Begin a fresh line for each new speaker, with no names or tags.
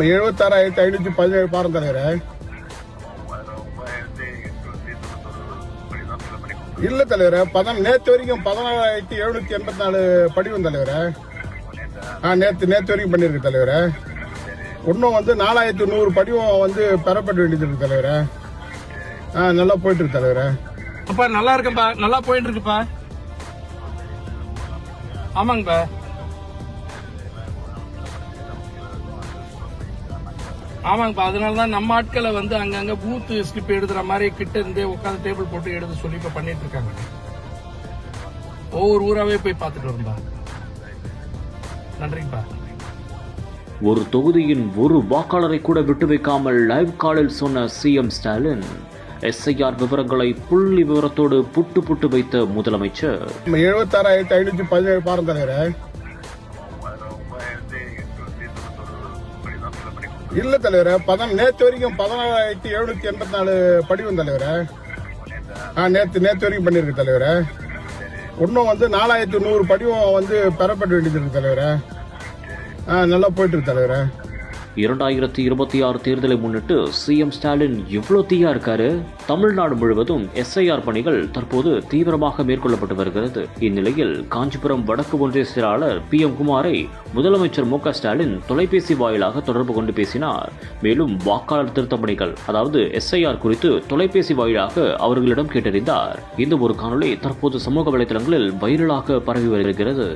76,517 பாரம் தலைவரே. இல்ல தலைவரே, நேற்று வரைக்கும் 14,784 படிவம் தலைவரே. நேற்று வரைக்கும் பண்ணிருக்கு தலைவரே. இன்னும் 4,100 படிவம் பெறப்பட வேண்டியது இருக்கு தலைவரே. நல்லா போயிட்டு இருக்கு தலைவரே.
அப்பா நல்லா இருக்குப்பா, நல்லா போயிட்டு இருக்குப்பா. ஆமாங்கப்பா. ஆமாங்கப்பா, அதனாலதான் நம்ம ஆட்களை அங்கங்க பூத் ஸ்லிப் எழுதுற மாதிரி கிட்ட இருந்தே உட்காந்து டேபிள் போட்டு எழுத சொல்லி இப்ப பண்ணிட்டு இருக்காங்க. ஒவ்வொரு ஊராவே போய் பார்த்துட்டு வரும்பா. நன்றிப்பா.
ஒரு தொகுதியின் ஒரு வாக்காளரை கூட விட்டு வைக்காமல் லைவ் காலில் சொன்ன சிஎம் ஸ்டாலின் எஸ்ஐஆர் விவரங்களை புள்ளி விவரத்தோடு புட்டு வைத்த முதலமைச்சர்.
76,517 பாரம் தலைவரே. இல்ல தலைவரே, நேற்று வரைக்கும் 14,784 படிவம் தலைவரே. நேற்று வரைக்கும் பண்ணிருக்கு தலைவரே. இன்னும் 4,100 படிவம் பெறப்பட வேண்டியது இருக்கு தலைவரே. நல்லா போயிட்டு இருக்கு தலைவரே.
2026 தேர்தலை முன்னிட்டு சிஎம் ஸ்டாலின் இவ்வளவு தீயா இருக்காரு. தமிழ்நாடு முழுவதும் எஸ்ஐஆர் பணிகள் தற்போது தீவிரமாக மேற்கொள்ளப்பட்டு வருகிறது. இந்நிலையில் காஞ்சிபுரம் வடக்கு ஒன்றிய செயலாளர் PM குமாரை முதலமைச்சர் மு க ஸ்டாலின் தொலைபேசி வாயிலாக தொடர்பு கொண்டு பேசினார். மேலும் வாக்காளர் திருத்த பணிகள் அதாவது எஸ்ஐஆர் குறித்து தொலைபேசி வாயிலாக அவர்களிடம் கேட்டறிந்தார். இந்த ஒரு காணொளி தற்போது சமூக வலைதளங்களில் வைரலாக பரவி வருகிறது.